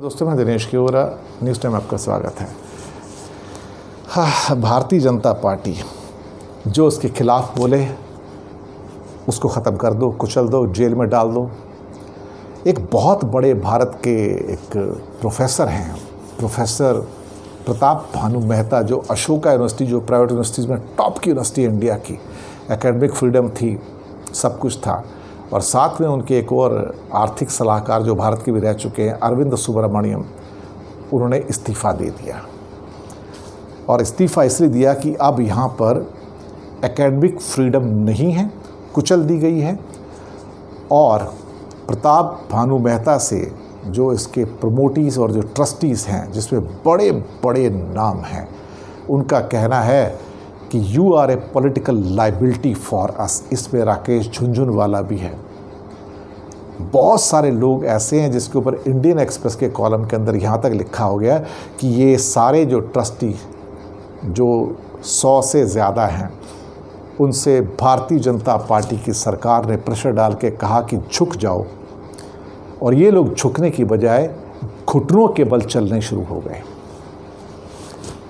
दोस्तों, मैं Dinesh किओरा, news time आपका स्वागत है। हाँ, भारतीय जनता पार्टी जो उसके खिलाफ बोले उसको ख़त्म कर दो, कुचल दो, जेल में डाल दो। एक बहुत बड़े भारत के एक प्रोफेसर हैं, प्रोफेसर प्रताप भानु मेहता, जो अशोका यूनिवर्सिटी, जो प्राइवेट यूनिवर्सिटीज़ में टॉप की यूनिवर्सिटी इंडिया की, एकेडमिक फ्रीडम थी, सब कुछ था। और साथ में उनके एक और आर्थिक सलाहकार जो भारत के भी रह चुके हैं, अरविंद सुब्रमण्यम, उन्होंने इस्तीफ़ा दे दिया। और इस्तीफ़ा इसलिए दिया कि अब यहाँ पर एकेडमिक फ्रीडम नहीं है, कुचल दी गई है। और प्रताप भानु मेहता से जो इसके प्रमोटीज़ और जो ट्रस्टीज़ हैं, जिसमें बड़े बड़े नाम हैं, उनका कहना है कि you are a political liability for us. इसमें राकेश झुनझुनवाला भी है। बहुत सारे लोग ऐसे हैं जिसके ऊपर इंडियन एक्सप्रेस के कॉलम के अंदर यहाँ तक लिखा हो गया कि ये सारे जो ट्रस्टी, जो 100 से ज़्यादा हैं, उनसे भारतीय जनता पार्टी की सरकार ने प्रेशर डाल के कहा कि झुक जाओ, और ये लोग झुकने की बजाय घुटनों के बल चलने शुरू हो गए।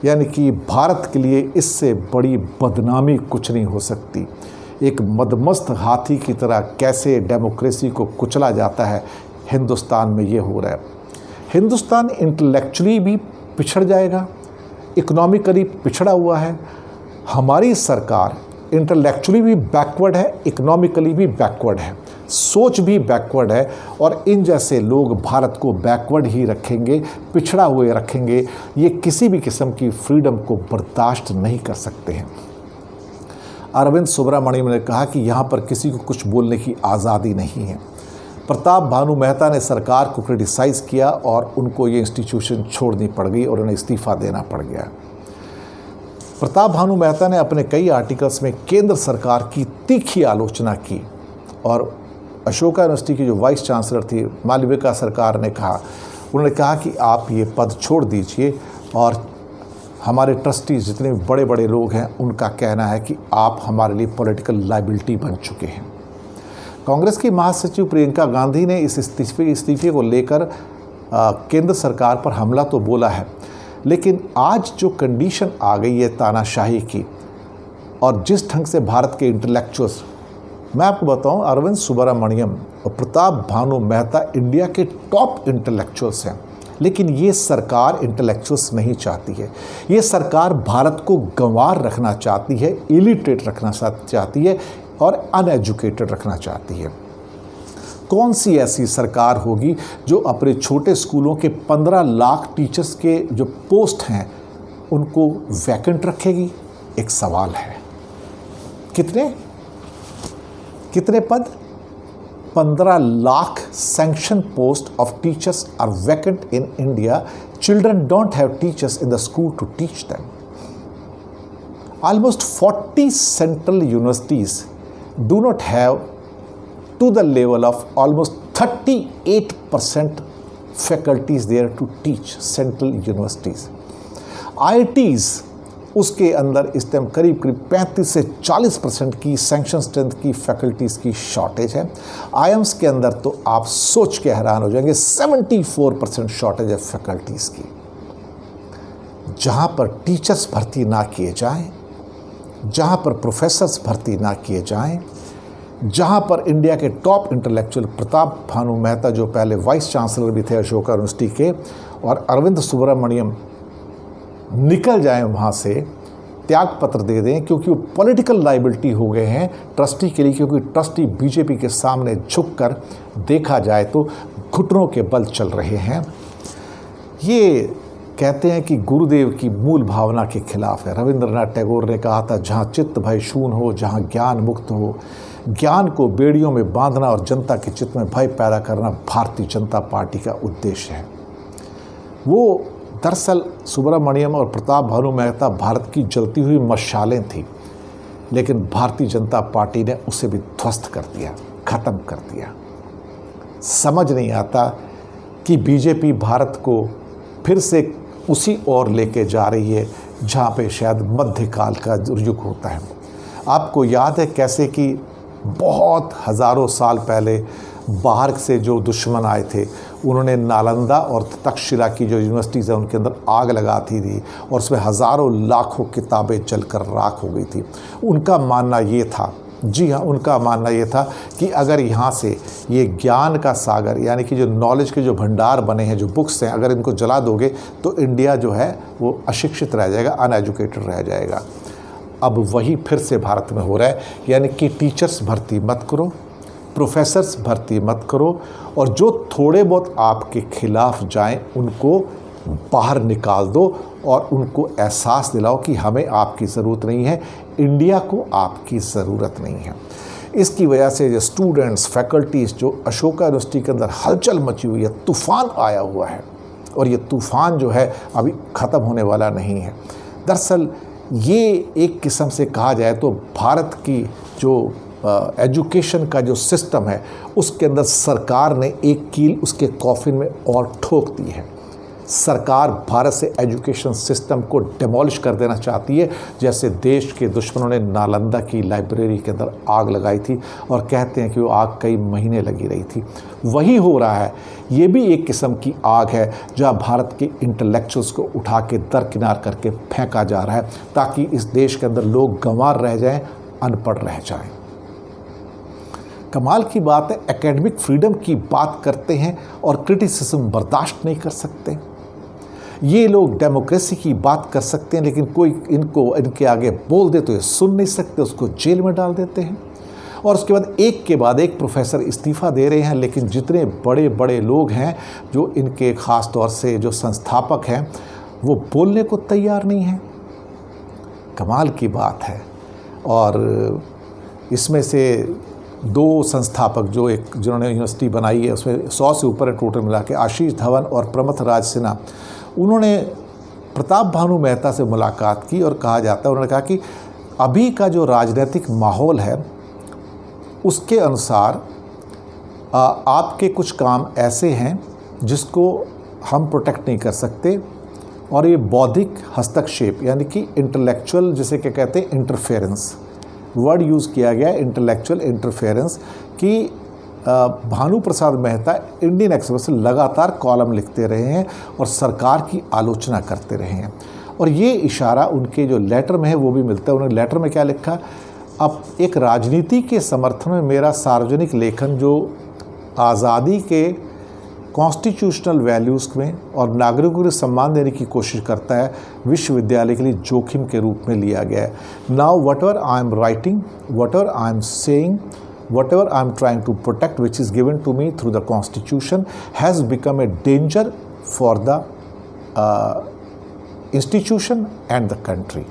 यानी कि भारत के लिए इससे बड़ी बदनामी कुछ नहीं हो सकती। एक मदमस्त हाथी की तरह कैसे डेमोक्रेसी को कुचला जाता है, हिंदुस्तान में ये हो रहा है। हिंदुस्तान इंटेलेक्चुअली भी पिछड़ जाएगा, इकोनॉमिकली पिछड़ा हुआ है। हमारी सरकार इंटेलेक्चुअली भी बैकवर्ड है, इकोनॉमिकली भी बैकवर्ड है, सोच भी बैकवर्ड है। और इन जैसे लोग भारत को बैकवर्ड ही रखेंगे, पिछड़ा हुए रखेंगे। ये किसी भी किस्म की फ्रीडम को बर्दाश्त नहीं कर सकते हैं। अरविंद सुब्रमण्यम ने कहा कि यहाँ पर किसी को कुछ बोलने की आज़ादी नहीं है। प्रताप भानु मेहता ने सरकार को क्रिटिसाइज़ किया और उनको ये इंस्टीट्यूशन छोड़नी पड़ गई और उन्हें इस्तीफ़ा देना पड़ गया। प्रताप भानु मेहता ने अपने कई आर्टिकल्स में केंद्र सरकार की तीखी आलोचना की। और अशोका यूनिवर्सिटी की जो वाइस चांसलर थी, मालविका सरकार ने कहा, उन्होंने कहा कि आप ये पद छोड़ दीजिए। और हमारे ट्रस्टीज़ जितने बड़े बड़े लोग हैं, उनका कहना है कि आप हमारे लिए पॉलिटिकल लाइबिलिटी बन चुके हैं। कांग्रेस की महासचिव प्रियंका गांधी ने इस इस्तीफे को लेकर केंद्र सरकार पर हमला तो बोला है, लेकिन आज जो कंडीशन आ गई है तानाशाही की, और जिस ढंग से भारत के इंटेलेक्चुअल्स, मैं आपको बताऊं, अरविंद सुब्रमण्यम और प्रताप भानु मेहता इंडिया के टॉप इंटेलेक्चुअल्स हैं, लेकिन ये सरकार इंटेलेक्चुअल्स नहीं चाहती है। ये सरकार भारत को गंवार रखना चाहती है, इलिटरेट रखना चाहती है और अनएजुकेटेड रखना चाहती है। कौन सी ऐसी सरकार होगी जो अपने छोटे स्कूलों के 15 लाख टीचर्स के जो पोस्ट हैं उनको वैकेंट रखेगी? एक सवाल है। कितने पद? 15 lakh sanction posts of teachers are vacant in India. Children don't have teachers in the school to teach them. Almost 40 central universities do not have, to the level of almost 38% faculties there to teach. Central universities. IITs, उसके अंदर इस time करीब 35 से 40% की sanction strength की faculties की shortage है। IIMs के अंदर तो आप सोच के हैरान हो जाएंगे, 74% शॉर्टेज है फैकल्टीज़ की। जहाँ पर टीचर्स भर्ती ना किए जाएं, जहाँ पर प्रोफेसर्स भर्ती ना किए जाएं, जहाँ पर इंडिया के टॉप इंटेलेक्चुअल प्रताप भानु मेहता, जो पहले वाइस चांसलर भी थे अशोका यूनिवर्सिटी के, और अरविंद सुब्रमण्यम निकल जाएं वहाँ से, त्याग पत्र दे दें, क्योंकि वो पॉलिटिकल लाइबिलिटी हो गए हैं ट्रस्टी के लिए। क्योंकि ट्रस्टी बीजेपी के सामने झुककर देखा जाए तो घुटनों के बल चल रहे हैं। ये कहते हैं कि गुरुदेव की मूल भावना के खिलाफ है। रविंद्रनाथ टैगोर ने कहा था, जहाँ चित्त भय शून्य हो, जहाँ ज्ञान मुक्त हो। ज्ञान को बेड़ियों में बांधना और जनता के चित्त में भय पैदा करना भारतीय जनता पार्टी का उद्देश्य है। वो दरअसल सुब्रमण्यम और प्रताप भानु मेहता भारत की जलती हुई मशालें थी, लेकिन भारतीय जनता पार्टी ने उसे भी ध्वस्त कर दिया, ख़त्म कर दिया। समझ नहीं आता कि बीजेपी भारत को फिर से उसी ओर लेके जा रही है जहाँ पे शायद मध्यकाल का युग होता है। आपको याद है कैसे कि बहुत हज़ारों साल पहले बाहर से जो दुश्मन आए थे उन्होंने नालंदा और तक्षशिला की जो यूनिवर्सिटीज़ हैं उनके अंदर आग लगाती थी और उसमें हज़ारों लाखों किताबें जलकर राख हो गई थी। उनका मानना ये था, जी हाँ, उनका मानना ये था कि अगर यहाँ से ये ज्ञान का सागर यानी कि जो नॉलेज के जो भंडार बने हैं, जो बुक्स हैं, अगर इनको जला दोगे तो इंडिया जो है वो अशिक्षित रह जाएगा, अनएजुकेटेड रह जाएगा। अब वही फिर से भारत में हो रहा है, यानी कि टीचर्स भर्ती मत करो, प्रोफेसर्स भर्ती मत करो, और जो थोड़े बहुत आपके खिलाफ जाएं उनको बाहर निकाल दो और उनको एहसास दिलाओ कि हमें आपकी ज़रूरत नहीं है, इंडिया को आपकी ज़रूरत नहीं है। इसकी वजह से जो स्टूडेंट्स, फैकल्टीज़, जो अशोका यूनिवर्सिटी के अंदर हलचल मची हुई है, तूफ़ान आया हुआ है, और ये तूफ़ान जो है अभी ख़त्म होने वाला नहीं है। दरअसल ये एक किस्म से कहा जाए तो भारत की जो एजुकेशन का जो सिस्टम है उसके अंदर सरकार ने एक कील उसके कॉफिन में और ठोक दी है। सरकार भारत से एजुकेशन सिस्टम को डिमोलिश कर देना चाहती है, जैसे देश के दुश्मनों ने नालंदा की लाइब्रेरी के अंदर आग लगाई थी और कहते हैं कि वो आग कई महीने लगी रही थी। वही हो रहा है, ये भी एक किस्म की आग है जहाँ भारत के इंटेलेक्चुअल्स को उठा के दरकिनार करके फेंका जा रहा है ताकि इस देश के अंदर लोग गंवार रह जाएं, अनपढ़ रह जाएं। कमाल की बात है, एकेडमिक फ्रीडम की बात करते हैं और क्रिटिसिज्म बर्दाश्त नहीं कर सकते। ये लोग डेमोक्रेसी की बात कर सकते हैं, लेकिन कोई इनके आगे बोल दे तो ये सुन नहीं सकते, उसको जेल में डाल देते हैं। और उसके बाद एक के बाद एक प्रोफेसर इस्तीफ़ा दे रहे हैं, लेकिन जितने बड़े बड़े लोग हैं जो इनके ख़ास तौर से जो संस्थापक हैं वो बोलने को तैयार नहीं हैं। कमाल की बात है। और इसमें से 2 संस्थापक जो जिन्होंने यूनिवर्सिटी बनाई है उसमें 100 से ऊपर है टोटल मिला के, आशीष धवन और प्रमथ राज सिन्हा, उन्होंने प्रताप भानु मेहता से मुलाकात की और कहा जाता है, उन्होंने कहा कि अभी का जो राजनीतिक माहौल है उसके अनुसार आपके कुछ काम ऐसे हैं जिसको हम प्रोटेक्ट नहीं कर सकते, और ये बौद्धिक हस्तक्षेप यानी कि इंटेलेक्चुअल, जिसे क्या कहते हैं इंटरफेरेंस, वर्ड यूज़ किया गया है इंटेलेक्चुअल इंटरफेरेंस, कि भानु प्रसाद मेहता इंडियन एक्सप्रेस में लगातार कॉलम लिखते रहे हैं और सरकार की आलोचना करते रहे हैं। और ये इशारा उनके जो लेटर में है वो भी मिलता है। उन्होंने लेटर में क्या लिखा, अब एक राजनीति के समर्थन में मेरा सार्वजनिक लेखन जो आज़ादी के कॉन्स्टिट्यूशनल वैल्यूज़ में और नागरिकों को सम्मान देने की कोशिश करता है, विश्वविद्यालय के लिए जोखिम के रूप में लिया गया है। Now whatever I am writing, whatever I am saying, whatever I am trying to protect, which is given to me through the Constitution, has become a danger for the institution and the country।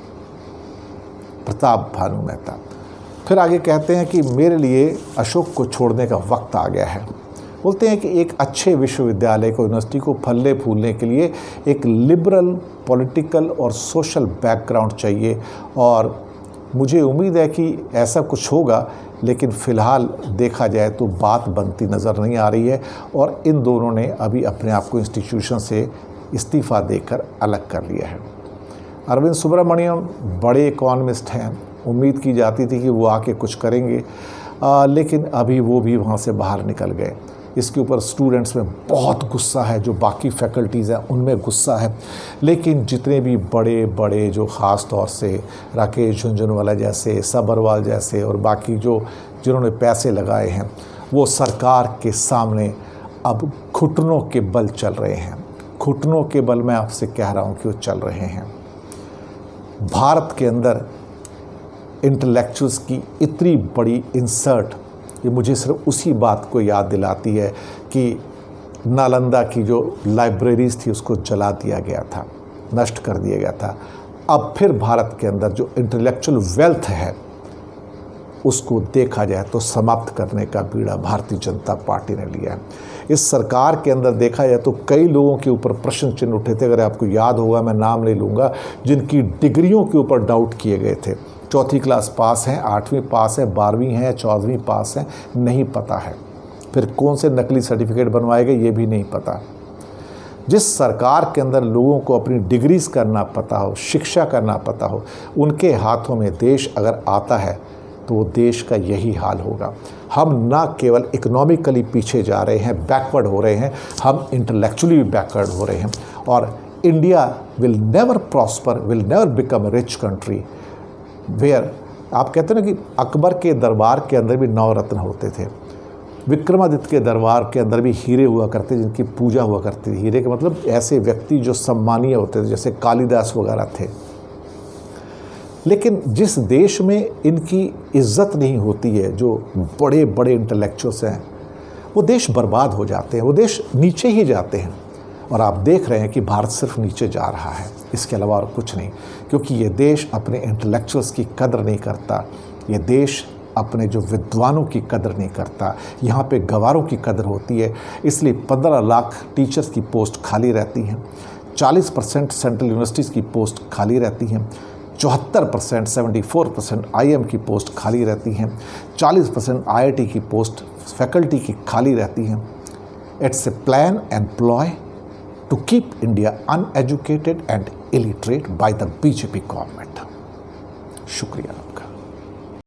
Pratap Bhanu Mehta फिर आगे कहते हैं कि मेरे लिए अशोक को छोड़ने का वक्त आ गया है। बोलते हैं कि एक अच्छे विश्वविद्यालय को, यूनिवर्सिटी को फलने फूलने के लिए एक लिबरल पॉलिटिकल और सोशल बैकग्राउंड चाहिए, और मुझे उम्मीद है कि ऐसा कुछ होगा, लेकिन फ़िलहाल देखा जाए तो बात बनती नज़र नहीं आ रही है। और इन दोनों ने अभी अपने आप को इंस्टीट्यूशन से इस्तीफ़ा देकर अलग कर लिया है। अरविंद सुब्रमण्यम बड़े इकॉनमिस्ट हैं, उम्मीद की जाती थी कि वो आके कुछ करेंगे, लेकिन अभी वो भी वहाँ से बाहर निकल गए। इसके ऊपर स्टूडेंट्स में बहुत गुस्सा है, जो बाकी फैकल्टीज़ हैं उनमें गुस्सा है, लेकिन जितने भी बड़े बड़े जो ख़ास तौर से राकेश झुनझुनवाला जैसे, सब्बरवाल जैसे और बाकी जिन्होंने पैसे लगाए हैं, वो सरकार के सामने अब घुटनों के बल चल रहे हैं। घुटनों के बल मैं आपसे कह रहा हूँ कि वो चल रहे हैं। भारत के अंदर इंटेलेक्चुअल्स की इतनी बड़ी इंसर्ट, ये मुझे सिर्फ उसी बात को याद दिलाती है कि नालंदा की जो लाइब्रेरीज़ थी उसको जला दिया गया था, नष्ट कर दिया गया था। अब फिर भारत के अंदर जो इंटेलेक्चुअल वेल्थ है उसको देखा जाए तो समाप्त करने का बीड़ा भारतीय जनता पार्टी ने लिया है। इस सरकार के अंदर देखा जाए तो कई लोगों के ऊपर प्रश्न चिन्ह उठे थे। अगर आपको याद होगा, मैं नाम नहीं लूँगा, जिनकी डिग्रियों के ऊपर डाउट किए गए थे। 4वीं क्लास पास हैं, 8वीं पास है, 12वीं है, 14वीं पास है, नहीं पता है। फिर कौन से नकली सर्टिफिकेट बनवाए गए ये भी नहीं पता। जिस सरकार के अंदर लोगों को अपनी डिग्रीज़ करना पता हो, शिक्षा करना पता हो, उनके हाथों में देश अगर आता है तो वो देश का यही हाल होगा। हम ना केवल इकोनॉमिकली पीछे जा रहे हैं, बैकवर्ड हो रहे हैं, हम इंटेलेक्चुअली भी बैकवर्ड हो रहे हैं। और India will never prosper, will never become a rich country where, आप कहते हैं ना कि अकबर के दरबार के अंदर भी 9 रत्न होते थे, विक्रमादित्य के दरबार के अंदर भी हीरे हुआ करते, जिनकी पूजा हुआ करती थी। हीरे के मतलब ऐसे व्यक्ति जो सम्मानीय होते थे, जैसे कालिदास वगैरह थे। लेकिन जिस देश में इनकी इज्जत नहीं होती है, जो बड़े बड़े इंटेलेक्चुअल्स हैं, वो देश बर्बाद हो जाते हैं, वो देश नीचे ही जाते हैं। और आप देख रहे हैं कि भारत सिर्फ नीचे जा रहा है, इसके अलावा और कुछ नहीं, क्योंकि ये देश अपने इंटेलेक्चुअल्स की कदर नहीं करता, ये देश अपने जो विद्वानों की कदर नहीं करता। यहाँ पे गवारों की कदर होती है, इसलिए 15 लाख टीचर्स की पोस्ट खाली रहती हैं, 40% सेंट्रल यूनिवर्सिटीज़ की पोस्ट खाली रहती हैं, 74% 74% IIM की पोस्ट खाली रहती हैं, 40% IIT की पोस्ट फैकल्टी की खाली रहती हैं। It's a plan and ploy to keep India uneducated and illiterate by the BJP government. शुक्रिया आपका।